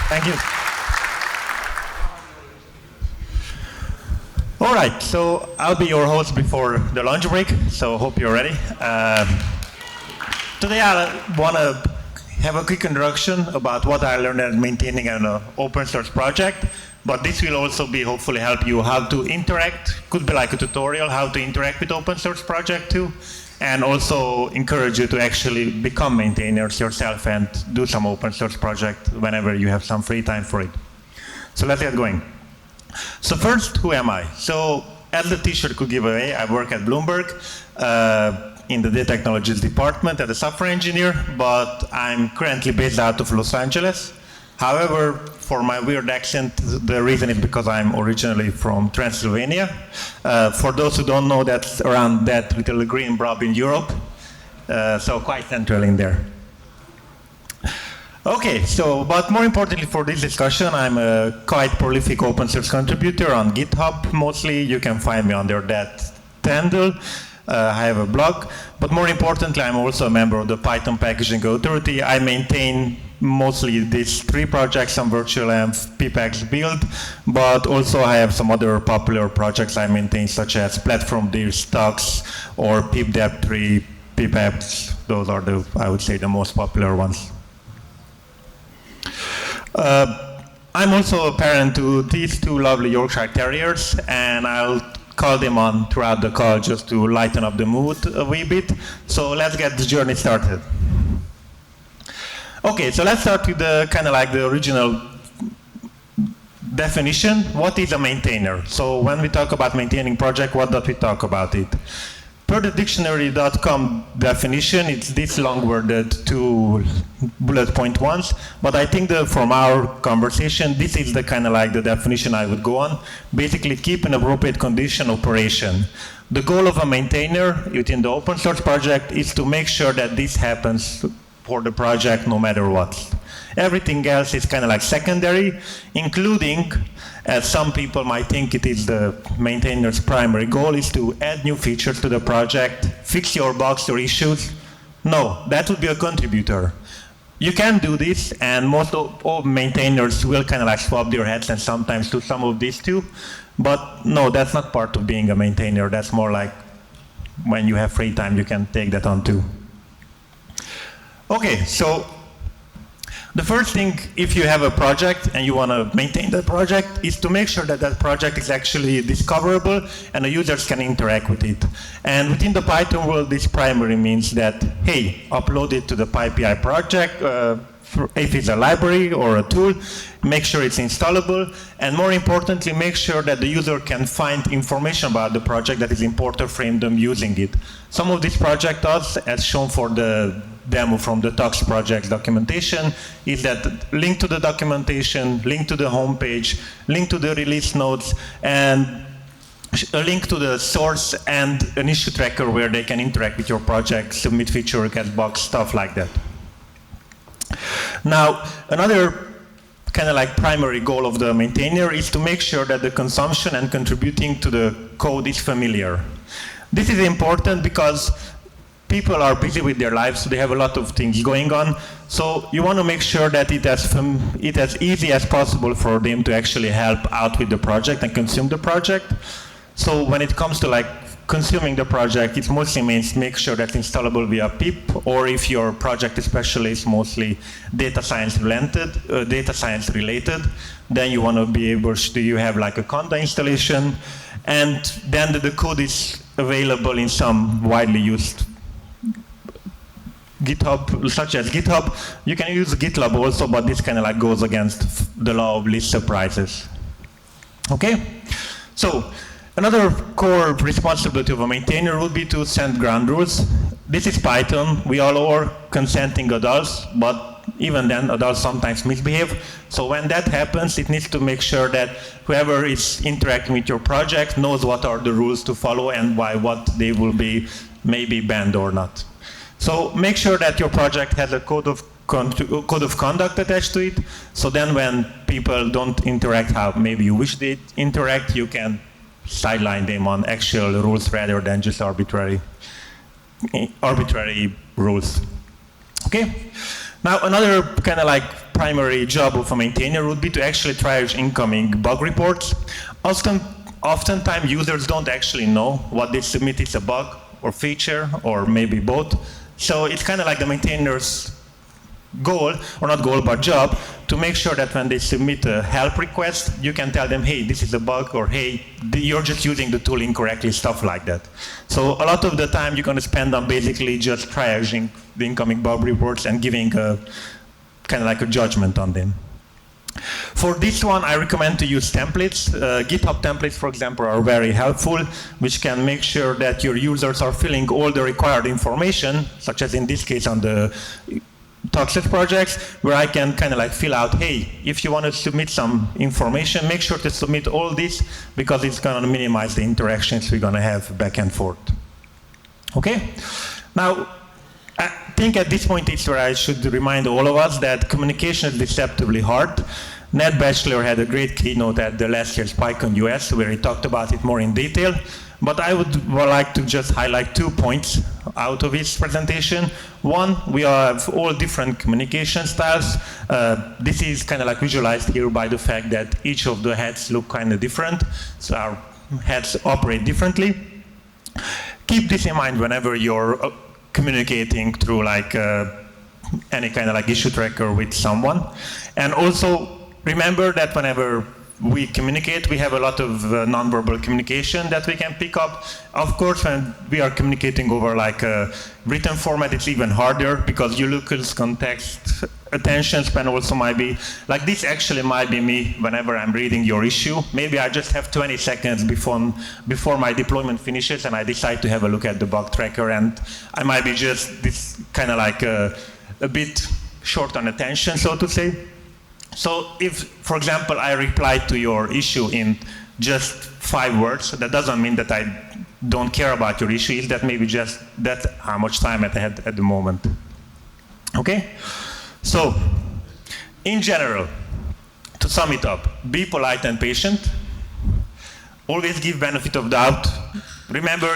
Thank you. All right, so I'll be your host before the lunch break, so hope you're ready. Today I want to have a quick introduction about what I learned at maintaining an open source project, but this will also be hopefully help you how to interact, could be like a tutorial, how to interact with open source project too, and also encourage you to actually become maintainers yourself and do some open source project whenever you have some free time for it. So let's get going. So first, who am I? So as the t-shirt could give away, I work at Bloomberg in the data technologies department as a software engineer, but I'm currently based out of Los Angeles. However, for my weird accent, the reason is because I'm originally from Transylvania. For those who don't know, that's around that little green blob in Europe, so quite central in there. Okay, so, but more importantly for this discussion, I'm a quite prolific open source contributor on GitHub mostly. You can find me under that handle. I have a blog, but more importantly, I'm also a member of the Python Packaging Authority. I maintain mostly these three projects on virtualenv, PyTexas build, but also I have some other popular projects I maintain, such as Platform Dir stocks or pipdep3, pipapps. Those are the, I would say, the most popular ones. I'm also a parent to these two lovely Yorkshire Terriers, and I'll call them on throughout the call just to lighten up the mood a wee bit. So let's get the journey started. Okay, so let's start with the kind of like the original definition. What is a maintainer? So when we talk about maintaining project, what do we talk about it? Per the dictionary.com definition, it's this long-worded 2 bullet point ones, but I think that from our conversation, this is the kind of like the definition I would go on. Basically, keep an appropriate condition operation. The goal of a maintainer within the open source project is to make sure that this happens for the project no matter what. Everything else is kind of like secondary, including, as some people might think it is the maintainer's primary goal, is to add new features to the project, fix your bugs or issues. No, that would be a contributor. You can do this, and most of all maintainers will kind of like swap their heads and sometimes do some of these too. But no, that's not part of being a maintainer. That's more like when you have free time, you can take that on too. Okay, so the first thing, if you have a project and you want to maintain that project, is to make sure that that project is actually discoverable and the users can interact with it. And within the Python world, this primarily means that, hey, upload it to the PyPI project, if it's a library or a tool, make sure it's installable, and more importantly, make sure that the user can find information about the project that is important for them using it. Some of this project does, as shown for the demo from the Tux project documentation, is that link to the documentation, link to the homepage, link to the release notes, and a link to the source and an issue tracker where they can interact with your project, submit feature, get bugs, stuff like that. Now, another kind of like primary goal of the maintainer is to make sure that the consumption and contributing to the code is familiar. This is important because people are busy with their lives, so they have a lot of things going on. So you want to make sure that it as easy as possible for them to actually help out with the project and consume the project. So when it comes to like consuming the project, it mostly means make sure that's installable via pip, or if your project especially is mostly data science related, then you want to be able to, you have like a conda installation, and then the code is available in some widely used GitHub, such as GitHub. You can use GitLab also, but this kind of like goes against the law of least surprises. Okay, so another core responsibility of a maintainer would be to send ground rules. This is Python. We all are consenting adults, but even then, adults sometimes misbehave. So when that happens, it needs to make sure that whoever is interacting with your project knows what are the rules to follow and by what they will be maybe banned or not. So make sure that your project has a code of conduct attached to it. So then when people don't interact how maybe you wish they interact, you can sideline them on actual rules rather than just arbitrary rules. Okay. Now, another kind of like primary job of a maintainer would be to actually triage incoming bug reports. Oftentimes, users don't actually know what they submit is a bug or feature, or maybe both. So it's kind of like the maintainer's goal, or not goal, but job, to make sure that when they submit a help request, you can tell them, hey, this is a bug, or hey, you're just using the tool incorrectly, stuff like that. So a lot of the time you're going to spend on basically just triaging the incoming bug reports and giving a kind of like a judgment on them. For this one, I recommend to use templates. GitHub templates, for example, are very helpful, which can make sure that your users are filling all the required information, such as in this case on the PyTexas projects, where I can kind of like fill out, hey, if you want to submit some information, make sure to submit all this, because it's going to minimize the interactions we're going to have back and forth. Okay? Now, I think at this point it's where I should remind all of us that communication is deceptively hard. Ned Batchelor had a great keynote at the last year's PyCon US where he talked about it more in detail. But I would like to just highlight 2 points out of his presentation. One, we have all different communication styles. This is kind of like visualized here by the fact that each of the heads look kind of different. So our heads operate differently. Keep this in mind whenever you're communicating through like any kind of like issue tracker with someone. And also remember that whenever we communicate, we have a lot of nonverbal communication that we can pick up. Of course, when we are communicating over like a written format, it's even harder because your locals context attention span also might be, like this actually might be me whenever I'm reading your issue. Maybe I just have 20 seconds before my deployment finishes and I decide to have a look at the bug tracker, and I might be just this kind of like a bit short on attention, so to say. So if, for example, I reply to your issue in just 5 words, that doesn't mean that I don't care about your issue. Is that maybe just that how much time I had at the moment. Okay? So, in general, to sum it up, be polite and patient. Always give benefit of doubt. Remember,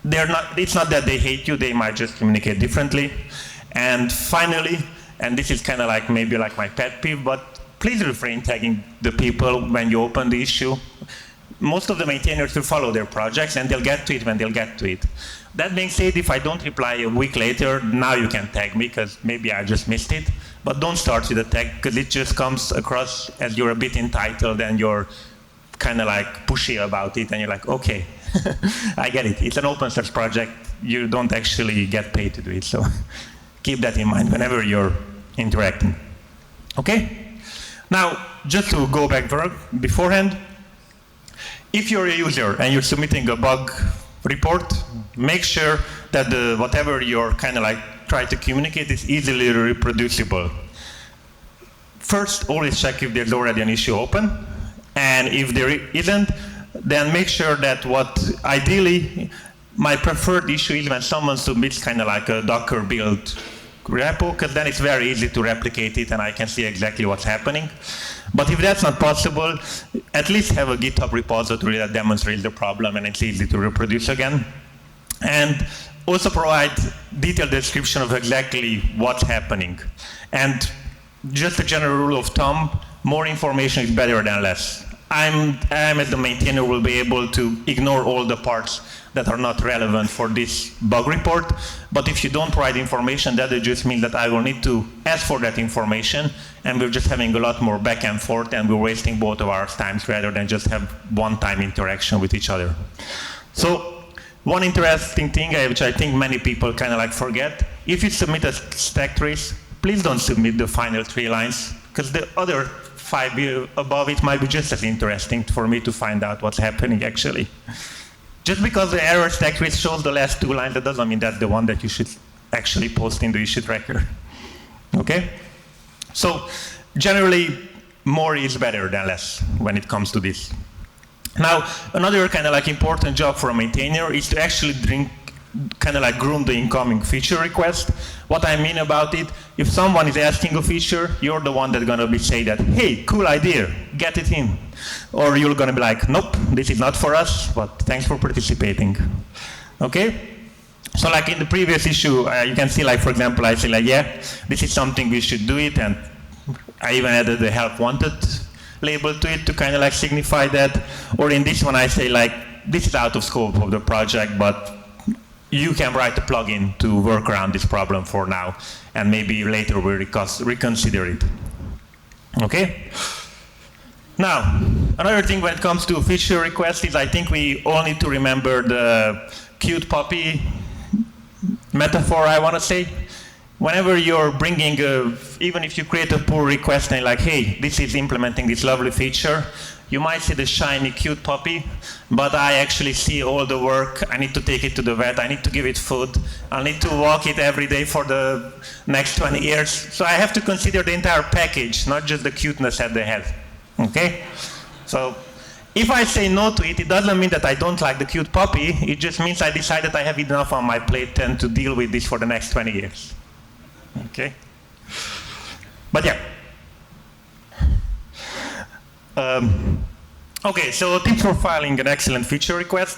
it's not that they hate you, they might just communicate differently. And finally, and this is kind of like maybe like my pet peeve, but please refrain tagging the people when you open the issue. Most of the maintainers will follow their projects and they'll get to it when they'll get to it. That being said, if I don't reply a week later, now you can tag me because maybe I just missed it. But don't start with a tag because it just comes across as you're a bit entitled and you're kind of like pushy about it and you're like, okay, I get it. It's an open source project. You don't actually get paid to do it. So keep that in mind whenever you're interacting. Okay? Now, just to go back beforehand, if you're a user and you're submitting a bug report, make sure that whatever you're kind of like trying to communicate is easily reproducible. First, always check if there's already an issue open. And if there isn't, then make sure that ideally, my preferred issue is when someone submits kind of like a Docker build repo, because then it's very easy to replicate it and I can see exactly what's happening. But if that's not possible, at least have a GitHub repository that demonstrates the problem and it's easy to reproduce again. And also provide detailed description of exactly what's happening. And just a general rule of thumb, more information is better than less. I as the maintainer will be able to ignore all the parts that are not relevant for this bug report. But if you don't provide information, that just means that I will need to ask for that information, and we're just having a lot more back and forth, and we're wasting both of our times rather than just have one-time interaction with each other. So one interesting thing, which I think many people kind of like forget, if you submit a stack trace, please don't submit the final 3 lines, because the other 5 above it might be just as interesting for me to find out what's happening actually. Just because the error stack trace shows the last 2 lines, that doesn't mean that's the one that you should actually post in the issue tracker. Okay? So generally, more is better than less when it comes to this. Now, another kind of like important job for a maintainer is to actually kind of like groom the incoming feature request. What I mean about it, if someone is asking a feature, you're the one that's gonna say that, hey, cool idea, get it in. Or you're gonna be like, nope, this is not for us, but thanks for participating. Okay? So like in the previous issue, you can see like, for example, I say like, yeah, this is something we should do it, and I even added the help wanted label to it to kind of like signify that. Or in this one, I say like, this is out of scope of the project, but you can write a plugin to work around this problem for now, and maybe later we'll reconsider it. Okay? Now, another thing when it comes to feature requests is I think we all need to remember the cute puppy metaphor, I want to say. Whenever you're bringing, even if you create a pull request and like, hey, this is implementing this lovely feature, you might see the shiny, cute puppy, but I actually see all the work. I need to take it to the vet. I need to give it food. I need to walk it every day for the next 20 years. So I have to consider the entire package, not just the cuteness at the head. Okay? So if I say no to it, it doesn't mean that I don't like the cute puppy. It just means I decided I have enough on my plate and to deal with this for the next 20 years. Okay? But yeah. Okay, so tips for filing an excellent feature request.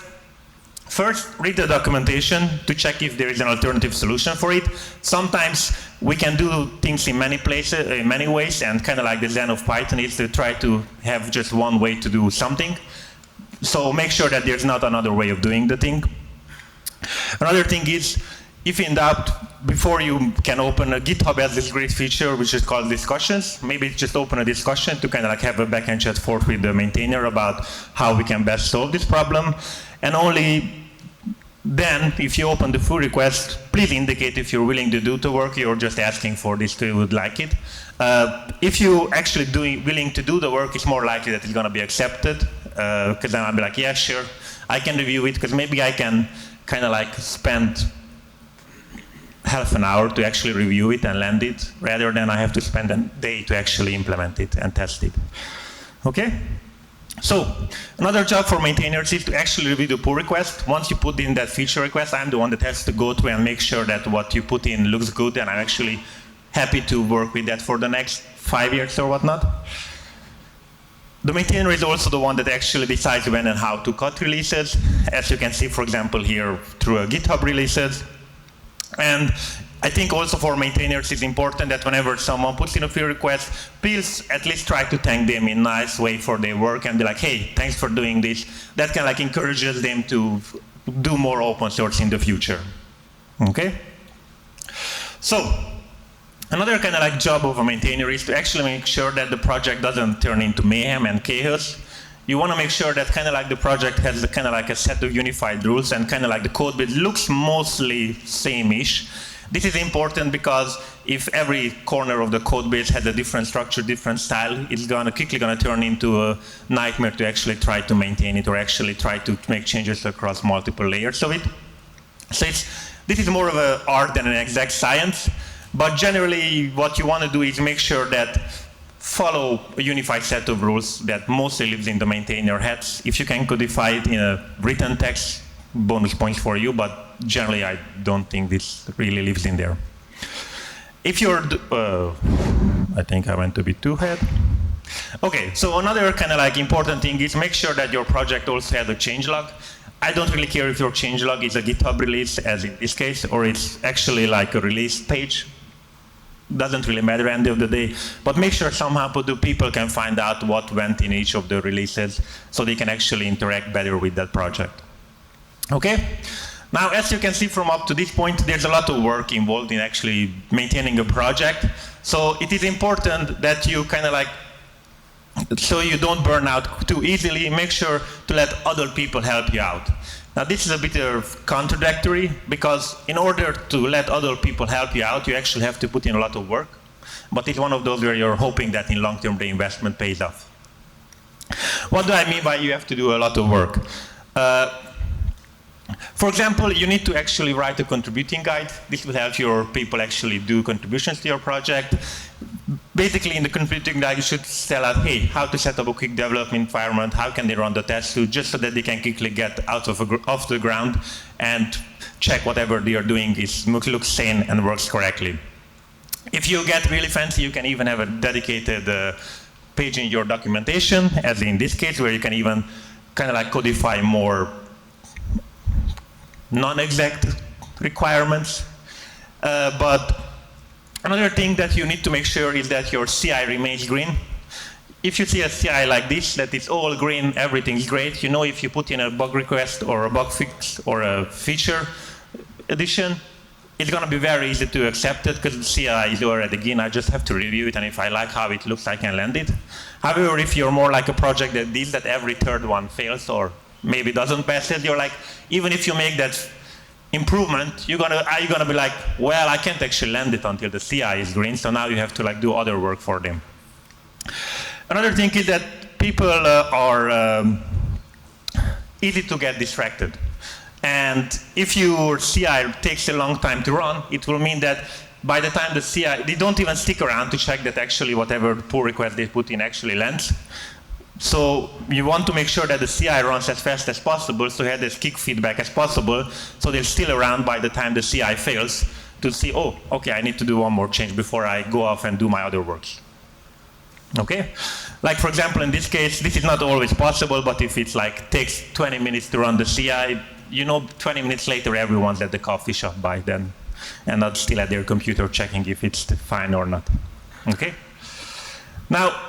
First, read the documentation to check if there is an alternative solution for it. Sometimes we can do things in many places, in many ways, and kind of like the zen of Python is to try to have just one way to do something. So make sure that there's not another way of doing the thing. Another thing is, if in doubt, before you can open a GitHub has this great feature which is called discussions. Maybe just open a discussion to kind of like have a backend chat forth with the maintainer about how we can best solve this problem. And only then, if you open the pull request, please indicate if you're willing to do the work, you're just asking for this, you would like it. If you actually willing to do the work, it's more likely that it's going to be accepted, because then I'll be like, yeah, sure, I can review it, because maybe I can kind of like spend half an hour to actually review it and land it, rather than I have to spend a day to actually implement it and test it. Okay? So, another job for maintainers is to actually review the pull request. Once you put in that feature request, I'm the one that has to go through and make sure that what you put in looks good, and I'm actually happy to work with that for the next 5 years or whatnot. The maintainer is also the one that actually decides when and how to cut releases, as you can see, for example, here through a GitHub releases. And I think also for maintainers it's important that whenever someone puts in a pull request, please at least try to thank them in a nice way for their work and be like, hey, thanks for doing this. That kind of like encourages them to do more open source in the future. Okay? So, another kind of like job of a maintainer is to actually make sure that the project doesn't turn into mayhem and chaos. You want to make sure that kind of like the project has a kind of like a set of unified rules and kind of like the code base looks mostly same-ish. This is important because if every corner of the code base has a different structure, different style, it's quickly going to turn into a nightmare to actually try to maintain it or actually try to make changes across multiple layers of it. So this is more of an art than an exact science, but generally what you want to do is make sure that follow a unified set of rules that mostly lives in the maintainer heads. If you can codify it in a written text, bonus points for you, but generally I don't think this really lives in there. If you're, I think I went a bit too ahead. Okay, so another kind of like important thing is make sure that your project also has a changelog. I don't really care if your changelog is a GitHub release, as in this case, or it's actually like a release page. Doesn't really matter at the end of the day, but make sure somehow the people can find out what went in each of the releases so they can actually interact better with that project. Okay? Now, as you can see from up to this point, there's a lot of work involved in actually maintaining a project. So it is important that you kind of like, so you don't burn out too easily, make sure to let other people help you out. Now this is a bit of contradictory because in order to let other people help you out, you actually have to put in a lot of work. But it's one of those where you're hoping that in long term the investment pays off. What do I mean by you have to do a lot of work? For example, you need to actually write a contributing guide. This will help your people actually do contributions to your project. Basically, in the contributing guide, you should tell out, hey, how to set up a quick development environment, how can they run the test suite, just so that they can quickly get off the ground and check whatever they are doing looks sane and works correctly. If you get really fancy, you can even have a dedicated page in your documentation, as in this case, where you can even kind of like codify more non-exact requirements. But another thing that you need to make sure is that your CI remains green. If you see a CI like this, that is all green, everything's great, you know if you put in a bug request or a bug fix or a feature addition, it's going to be very easy to accept it because the CI is already green. I just have to review it, and if I like how it looks, I can land it. However, if you're more like a project that this, that every third one fails or maybe doesn't pass it, you're like, even if you make that improvement, are you gonna be like, well, I can't actually land it until the CI is green, so now you have to like do other work for them. Another thing is that people are easy to get distracted. And if your CI takes a long time to run, it will mean that by the time the CI, they don't even stick around to check that actually whatever pull request they put in actually lands. So you want to make sure that the CI runs as fast as possible, so you have as quick feedback as possible, so they're still around by the time the CI fails to see, oh, okay, I need to do one more change before I go off and do my other works. Okay? Like for example, in this case, this is not always possible, but if it's like takes 20 minutes to run the CI, you know 20 minutes later everyone's at the coffee shop by then and not still at their computer checking if it's fine or not. Okay? Now,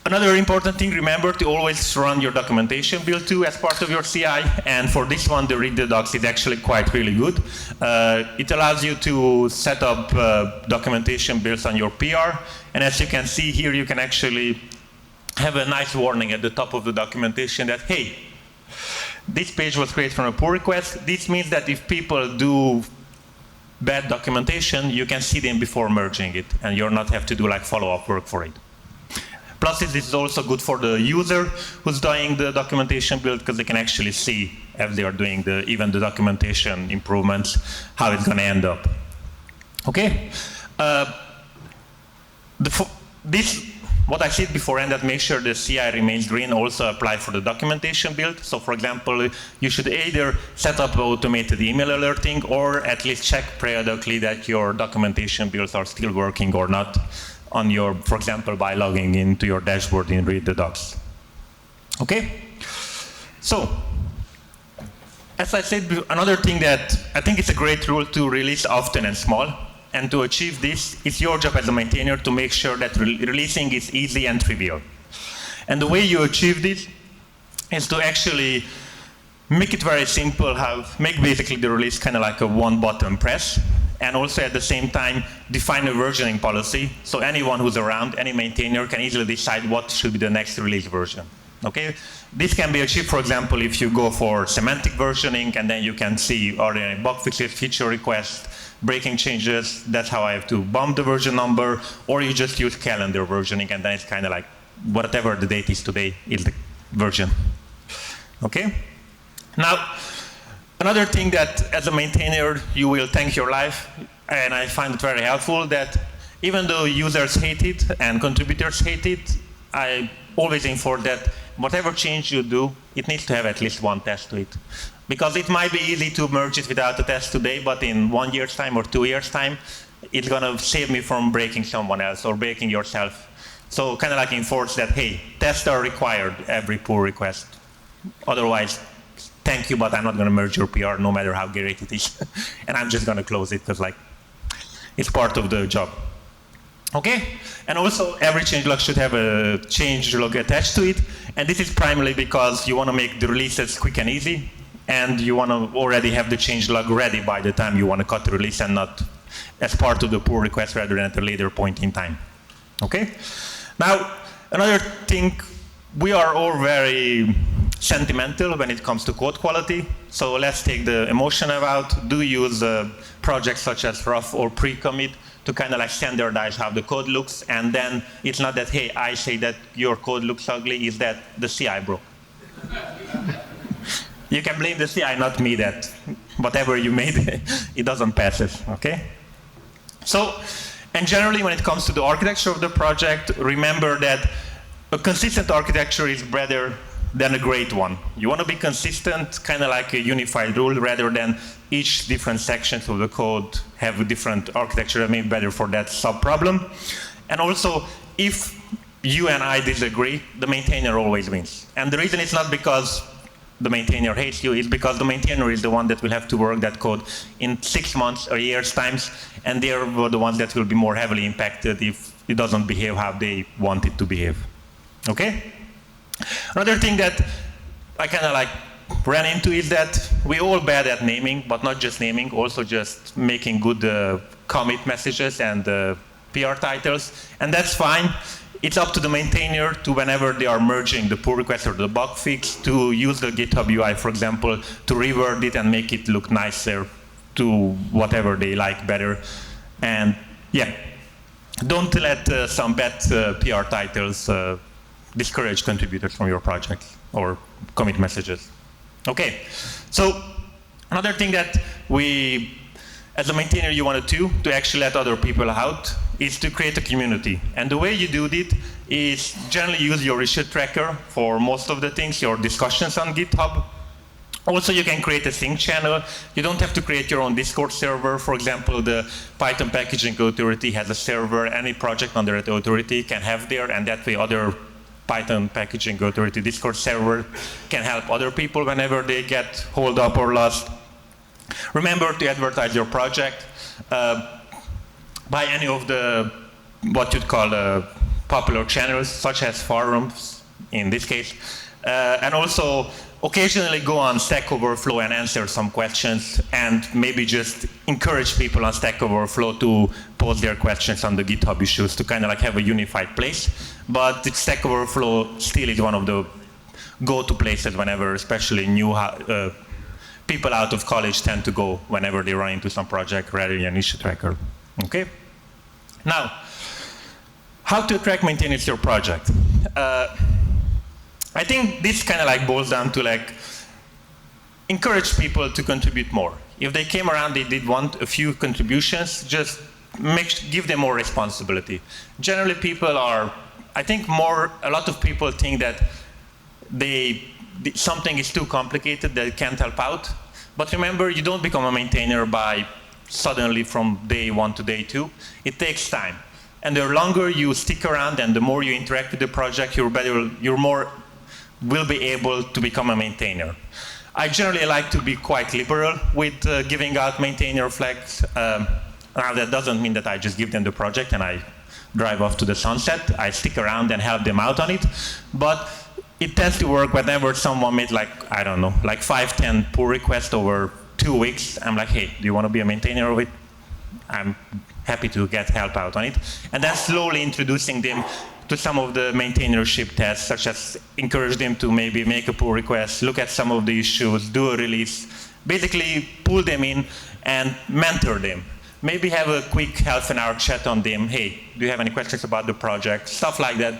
another important thing, remember to always run your documentation build too as part of your CI, and for this one the read the docs is actually quite really good. It allows you to set up documentation builds on your PR, and as you can see here you can actually have a nice warning at the top of the documentation that, hey, this page was created from a pull request. This means that if people do bad documentation, you can see them before merging it, and you'll not have to do like follow-up work for it. Plus, this is also good for the user who's doing the documentation build, because they can actually see if they are doing even the documentation improvements, how it's going to end up. Okay? What I said before, and that make sure the CI remains green, also apply for the documentation build. So for example, you should either set up automated email alerting or at least check periodically that your documentation builds are still working or not on your, for example, by logging into your dashboard in Read the Docs. Okay? So, as I said, another thing that I think it's a great rule to release often and small. And to achieve this, it's your job as a maintainer to make sure that releasing is easy and trivial. And the way you achieve this is to actually make it very simple, make basically the release kind of like a one-button press, and also at the same time define a versioning policy, so anyone who's around, any maintainer, can easily decide what should be the next release version. Okay? This can be achieved, for example, if you go for semantic versioning, and then you can see are there any bug fixes, feature requests, breaking changes, that's how I have to bump the version number, or you just use calendar versioning, and then it's kind of like whatever the date is today is the version. Okay? Now, another thing that as a maintainer you will thank your life, and I find it very helpful, that even though users hate it and contributors hate it, I always enforce that whatever change you do, it needs to have at least one test to it. Because it might be easy to merge it without a test today, but in 1 year's time or 2 years' time, it's going to save me from breaking someone else or breaking yourself. So kind of like enforce that, hey, tests are required every pull request. Otherwise, thank you, but I'm not going to merge your PR no matter how great it is. And I'm just going to close it because like, it's part of the job. Okay? And also, every changelog should have a changelog attached to it. And this is primarily because you want to make the releases quick and easy. And you want to already have the changelog ready by the time you want to cut the release, and not as part of the pull request rather than at a later point in time. Okay? Now, another thing, we are all very sentimental when it comes to code quality. So let's take the emotion out. Do use projects such as rough or pre-commit to kind of like standardize how the code looks. And then it's not that, hey, I say that your code looks ugly, it's that the CI broke. You can blame the CI, not me, that whatever you made, it doesn't pass it, okay? So, and generally when it comes to the architecture of the project, remember that a consistent architecture is better than a great one. You want to be consistent, kind of like a unified rule, rather than each different sections of the code have a different architecture. I mean, better for that sub-problem. And also, if you and I disagree, the maintainer always wins. And the reason is not because the maintainer hates you is because the maintainer is the one that will have to work that code in 6 months or years times, and they are the ones that will be more heavily impacted if it doesn't behave how they want it to behave. Okay? Another thing that I kind of like ran into is that we're all bad at naming, but not just naming, also just making good commit messages and PR titles, and that's fine. It's up to the maintainer to, whenever they are merging the pull request or the bug fix, to use the GitHub UI, for example, to reword it and make it look nicer to whatever they like better. And yeah, don't let some bad PR titles discourage contributors from your project or commit messages. Okay, so another thing that we, as a maintainer, you want to do to actually let other people out is to create a community. And the way you do it is generally use your issue tracker for most of the things, your discussions on GitHub. Also, you can create a sync channel. You don't have to create your own Discord server. For example, the Python Packaging Authority has a server. Any project under that authority can have there, and that way other Python Packaging Authority Discord server can help other people whenever they get hold up or lost. Remember to advertise your project by any of the what you'd call popular channels, such as forums in this case, and also occasionally go on Stack Overflow and answer some questions, and maybe just encourage people on Stack Overflow to post their questions on the GitHub issues to kind of like have a unified place. But Stack Overflow still is one of the go-to places whenever, especially new people out of college tend to go whenever they run into some project rather than an issue tracker. Okay? Now, how to attract maintainers to your project? I think this kind of like boils down to like encourage people to contribute more. If they came around, they did want a few contributions, just give them more responsibility. Generally, people are, I think a lot of people think that something is too complicated, that it can't help out. But remember, you don't become a maintainer by suddenly from day 1 to day 2. It takes time. And the longer you stick around and the more you interact with the project, you're more will be able to become a maintainer. I generally like to be quite liberal with giving out maintainer flags. Now that doesn't mean that I just give them the project and I drive off to the sunset. I stick around and help them out on it. But it tends to work whenever someone made like, I don't know, like 5, 10 pull requests over 2 weeks. I'm like, hey, do you want to be a maintainer of it? I'm happy to get help out on it. And then slowly introducing them to some of the maintainership tests, such as encourage them to maybe make a pull request, look at some of the issues, do a release, basically pull them in and mentor them. Maybe have a quick half-an-hour chat on them. Hey, do you have any questions about the project? Stuff like that.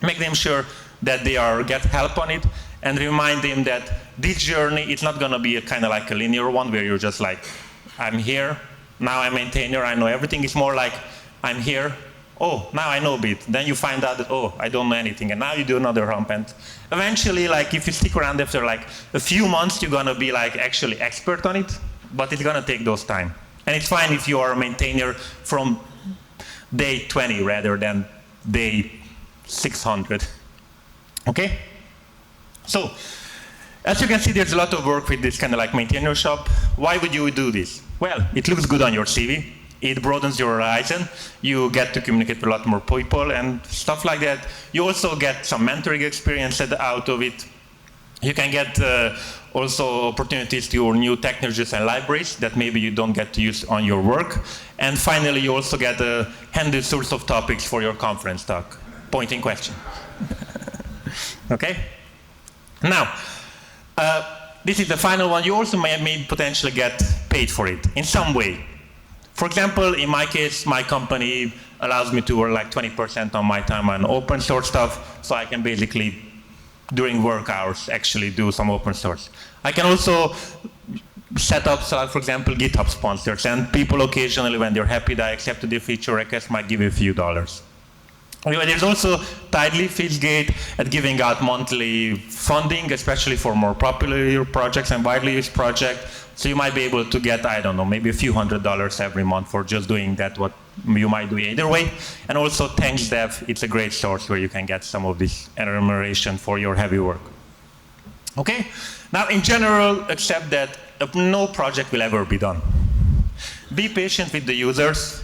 Make them sure that they get help on it, and remind them that this journey is not going to be a kind of like a linear one where you're just like, I'm here, now I'm a maintainer, I know everything. It's more like, I'm here, oh, now I know a bit. Then you find out that, oh, I don't know anything. And now you do another hump. And eventually, like, if you stick around after like a few months, you're going to be like actually expert on it. But it's going to take those time. And it's fine if you are a maintainer from day 20 rather than day 600. Okay? So, as you can see, there's a lot of work with this kind of like maintainer shop. Why would you do this? Well, it looks good on your CV. It broadens your horizon. You get to communicate with a lot more people and stuff like that. You also get some mentoring experience out of it. You can get also opportunities to your new technologies and libraries that maybe you don't get to use on your work. And finally, you also get a handy source of topics for your conference talk. Pointing question. Okay? Now, this is the final one. You also may potentially get paid for it in some way. For example, in my case, my company allows me to work like 20% on my time on open source stuff, so I can basically, during work hours, actually do some open source. I can also set up, for example, GitHub sponsors, and people occasionally, when they're happy that I accepted their feature request, might give you a few dollars. Anyway, there's also Tidely feels great at giving out monthly funding, especially for more popular projects and widely used projects. So you might be able to get, I don't know, maybe a few $100s every month for just doing that, what you might do either way. And also ThanksDev, it's a great source where you can get some of this remuneration for your heavy work. Okay? Now, in general, accept that no project will ever be done. Be patient with the users,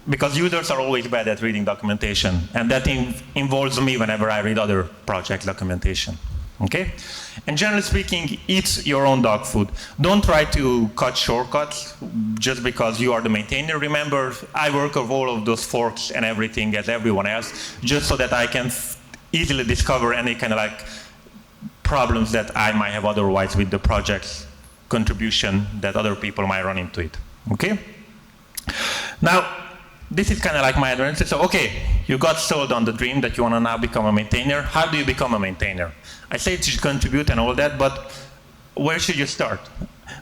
because users are always bad at reading documentation, and that involves me whenever I read other project documentation. Okay? And generally speaking, eat your own dog food. Don't try to cut shortcuts just because you are the maintainer. Remember, I work with all of those forks and everything as everyone else, just so that I can easily discover any kind of like problems that I might have otherwise with the project's contribution that other people might run into it. Okay? Now, this is kind of like my advantage. So, okay, you got sold on the dream that you want to now become a maintainer. How do you become a maintainer? I say to contribute and all that, but where should you start?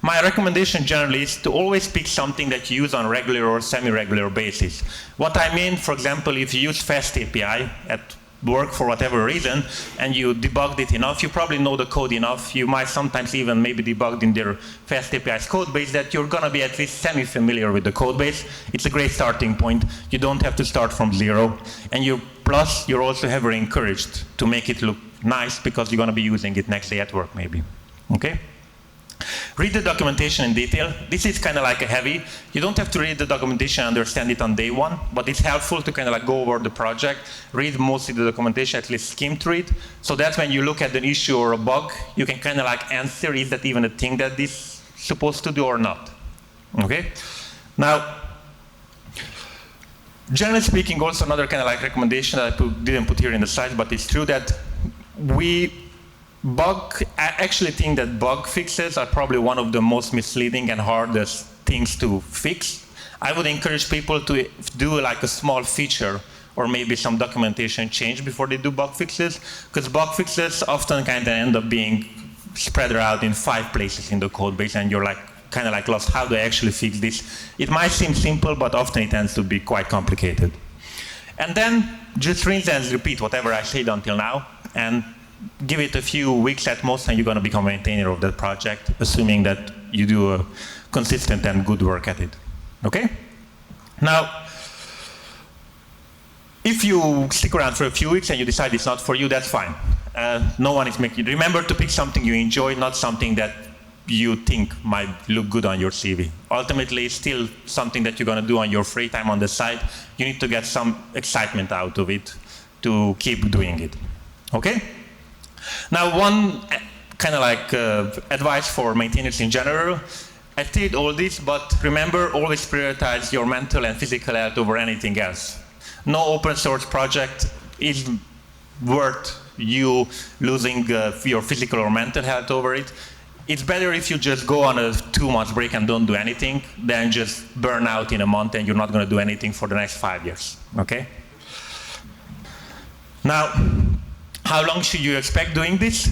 My recommendation generally is to always pick something that you use on a regular or semi-regular basis. What I mean, for example, if you use Fast API at work for whatever reason, and you debugged it enough, you probably know the code enough, you might sometimes even maybe debugged in their Fast API's code base that you're gonna be at least semi-familiar with the code base. It's a great starting point. You don't have to start from zero. And plus, you're also heavily encouraged to make it look nice because you're gonna be using it next day at work maybe, okay? Read the documentation in detail. This is kind of like a heavy. You don't have to read the documentation and understand it on day one, but it's helpful to kind of like go over the project, read mostly the documentation, at least skim through it, so that when you look at an issue or a bug, you can kind of like answer, is that even a thing that this is supposed to do or not? Okay? Now, generally speaking, also another kind of like recommendation that I didn't put here in the slides, but it's true that I actually think that bug fixes are probably one of the most misleading and hardest things to fix. I would encourage people to do like a small feature or maybe some documentation change before they do bug fixes, because bug fixes often kind of end up being spread out in 5 places in the code base, and you're like kind of like lost. How do I actually fix this? It might seem simple, but often it tends to be quite complicated. And then just rinse and repeat whatever I said until now, and give it a few weeks at most, and you're going to become a maintainer of that project, assuming that you do a consistent and good work at it. Okay? Now, if you stick around for a few weeks and you decide it's not for you, that's fine. No one is making you. Remember to pick something you enjoy, not something that you think might look good on your CV. Ultimately, it's still something that you're going to do on your free time on the side. You need to get some excitement out of it to keep doing it. Okay? Now, one kind of like advice for maintainers in general, I did all this, but remember, always prioritize your mental and physical health over anything else. No open source project is worth you losing your physical or mental health over it. It's better if you just go on a 2-month break and don't do anything than just burn out in a month and you're not going to do anything for the next 5 years, okay? Now, how long should you expect doing this?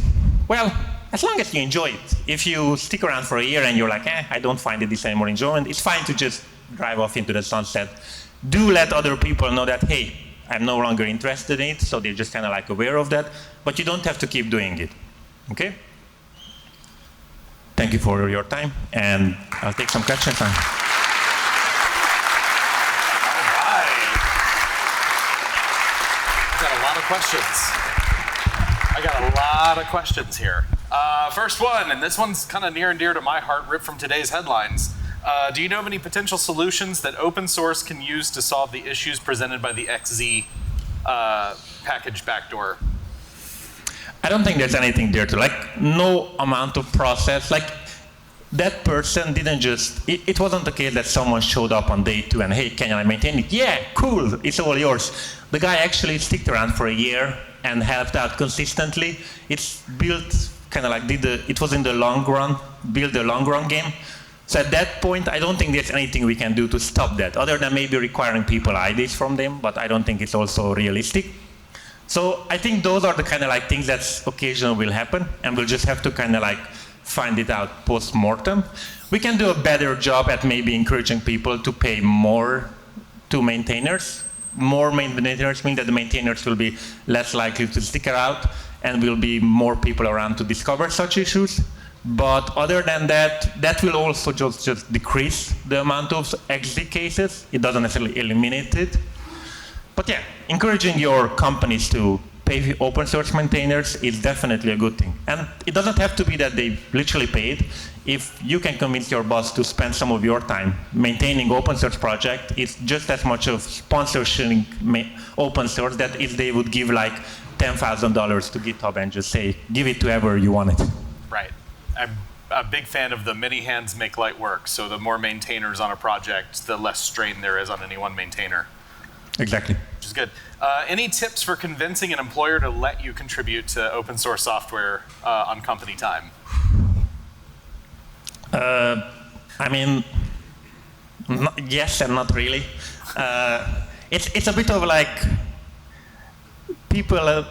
Well, as long as you enjoy it. If you stick around for a year and you're like, I don't find this anymore enjoyment, it's fine to just drive off into the sunset. Do let other people know that, hey, I'm no longer interested in it, so they're just kind of like aware of that, but you don't have to keep doing it, okay? Thank you for your time, and I'll take some questions now. Got a lot of questions. I got a lot of questions here. First one, and this one's kind of near and dear to my heart, ripped from today's headlines. Do you know of any potential solutions that open source can use to solve the issues presented by the XZ package backdoor? I don't think there's anything there to, like, no amount of process. Like, that person didn't just, it wasn't the case that someone showed up on day 2 and, hey, can I maintain it? Yeah, cool, it's all yours. The guy actually stuck around for a year and helped out consistently. It's built kind of like it was in the long run, build the long run game. So at that point, I don't think there's anything we can do to stop that, other than maybe requiring people IDs from them, but I don't think it's also realistic. So I think those are the kind of like things that occasionally will happen, and we'll just have to kind of like find it out post-mortem. We can do a better job at maybe encouraging people to pay more to maintainers. More maintainers mean that the maintainers will be less likely to stick around, and will be more people around to discover such issues. But other than that, that will also just decrease the amount of XZ cases. It doesn't necessarily eliminate it. But yeah, encouraging your companies to pay open source maintainers is definitely a good thing. And it doesn't have to be that they literally paid. If you can convince your boss to spend some of your time maintaining open source project, it's just as much of sponsorship open source that if they would give like $10,000 to GitHub and just say, give it to whoever you want it. Right. I'm a big fan of the many hands make light work. So the more maintainers on a project, the less strain there is on any one maintainer. Exactly. Which is good. Any tips for convincing an employer to let you contribute to open source software on company time? I mean, yes and not really. It's a bit of like people.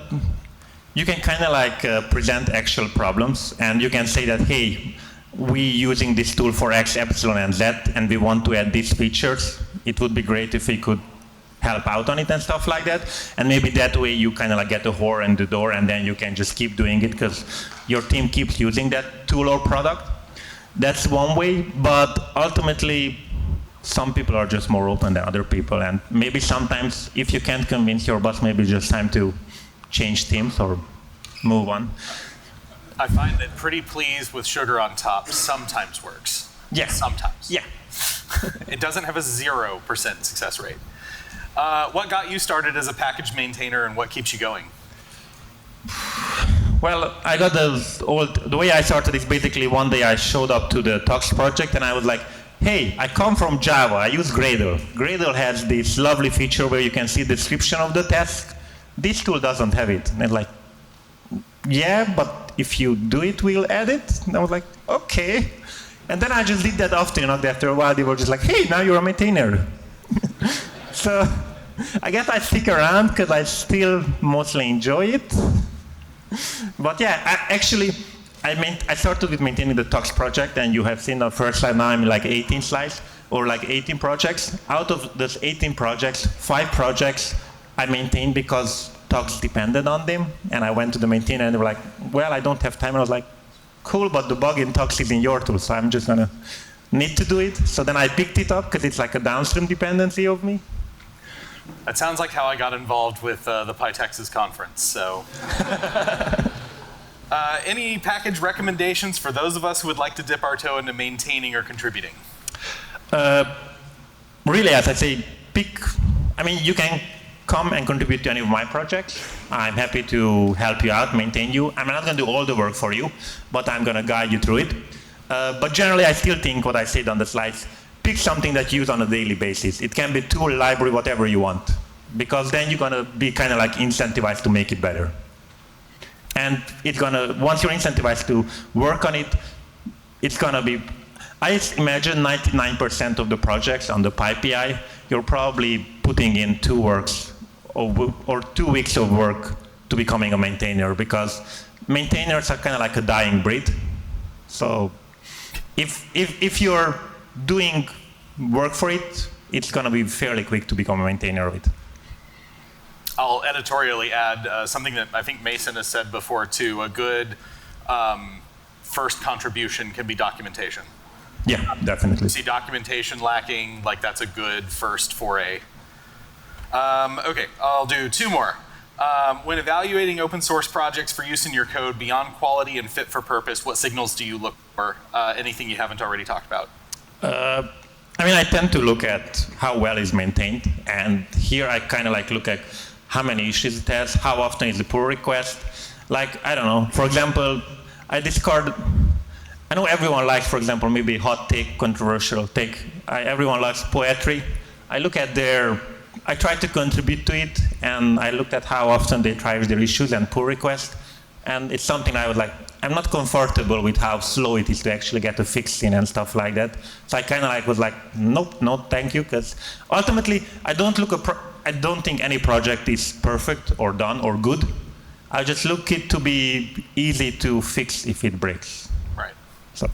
You can kind of like present actual problems, and you can say that, hey, we using this tool for X, epsilon, and Z, and we want to add these features. It would be great if we could help out on it and stuff like that. And maybe that way you kind of like get a whore in the door, and then you can just keep doing it because your team keeps using that tool or product. That's one way, but ultimately, some people are just more open than other people, and maybe sometimes if you can't convince your boss, maybe it's just time to change teams or move on. I find that pretty pleased with sugar on top sometimes works. Yeah. Sometimes. Yeah. It doesn't have a 0% success rate. What got you started as a package maintainer, and what keeps you going? Well, I got the way I started is basically one day I showed up to the Tux project and I was like, hey, I come from Java, I use Gradle. Gradle has this lovely feature where you can see the description of the task. This tool doesn't have it. And like, yeah, but if you do it, we'll add it. And I was like, okay. And then I just did that often, and after a while they were just like, hey, now you're a maintainer. So I guess I stick around because I still mostly enjoy it. But yeah, I started with maintaining the Tux project, and you have seen the first slide. Now I'm like 18 slides, or like 18 projects. Out of those 18 projects, 5 projects I maintained because Tux depended on them. And I went to the maintainer, and they were like, well, I don't have time. And I was like, cool, but the bug in Tux is in your tool, so I'm just going to need to do it. So then I picked it up because it's like a downstream dependency of me. That sounds like how I got involved with the PyTexas conference. So, any package recommendations for those of us who would like to dip our toe into maintaining or contributing? Really, as I say, you can come and contribute to any of my projects. I'm happy to help you out, maintain you. I'm not going to do all the work for you, but I'm going to guide you through it. But generally, I still think what I said on the slides, pick something that you use on a daily basis. It can be tool, library, whatever you want, because then you're going to be kind of like incentivized to make it better. And it's going to, once you're incentivized to work on it, it's going to be, I imagine 99% of the projects on the PyPI, you're probably putting in 2 weeks of work to becoming a maintainer, because maintainers are kind of like a dying breed. So if you're doing work for it, it's going to be fairly quick to become a maintainer of it. I'll editorially add something that I think Mason has said before too. A good first contribution can be documentation. Yeah, definitely. See documentation lacking, like that's a good first foray. Okay, I'll do 2 more. When evaluating open source projects for use in your code beyond quality and fit for purpose, what signals do you look for? Anything you haven't already talked about? I tend to look at how well it's maintained, and here I kind of like look at how many issues it has, how often is the pull request. Like, I don't know, for example, I know everyone likes, for example, maybe hot take, controversial take. Everyone likes poetry. I try to contribute to it, and I looked at how often they drive their issues and pull requests, and it's something I would like. I'm not comfortable with how slow it is to actually get a fix in and stuff like that. So I kind of was like, nope, no, thank you, because ultimately I don't think any project is perfect or done or good. I just look it to be easy to fix if it breaks. Right. So.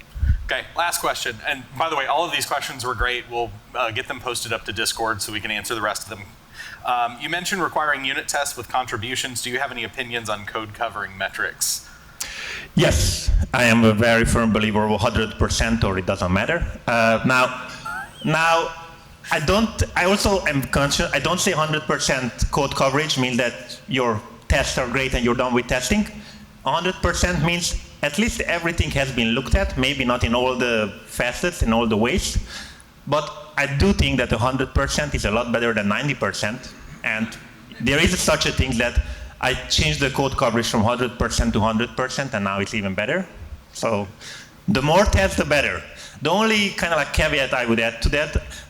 Okay, last question. And by the way, all of these questions were great. We'll get them posted up to Discord so we can answer the rest of them. You mentioned requiring unit tests with contributions. Do you have any opinions on code covering metrics? Yes, I am a very firm believer of 100% or it doesn't matter. Now, I also am conscious, I don't say 100% code coverage means that your tests are great and you're done with testing. 100% means at least everything has been looked at, maybe not in all the facets, in all the ways, but I do think that 100% is a lot better than 90%, and there is such a thing that I changed the code coverage from 100% to 100%, and now it's even better. So the more tests, the better. The only kind of like caveat I would add to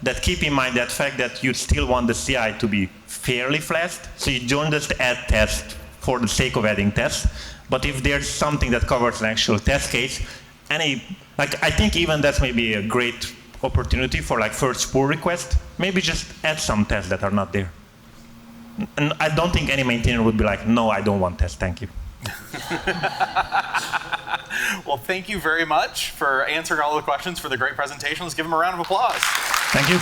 that keep in mind that fact that you still want the CI to be fairly fast, so you don't just add tests for the sake of adding tests. But if there's something that covers an actual test case, I think even that's maybe a great opportunity for like first pull request. Maybe just add some tests that are not there. And I don't think any maintainer would be like, no, I don't want tests, thank you. Well, thank you very much for answering all the questions for the great presentation. Let's give him a round of applause. Thank you.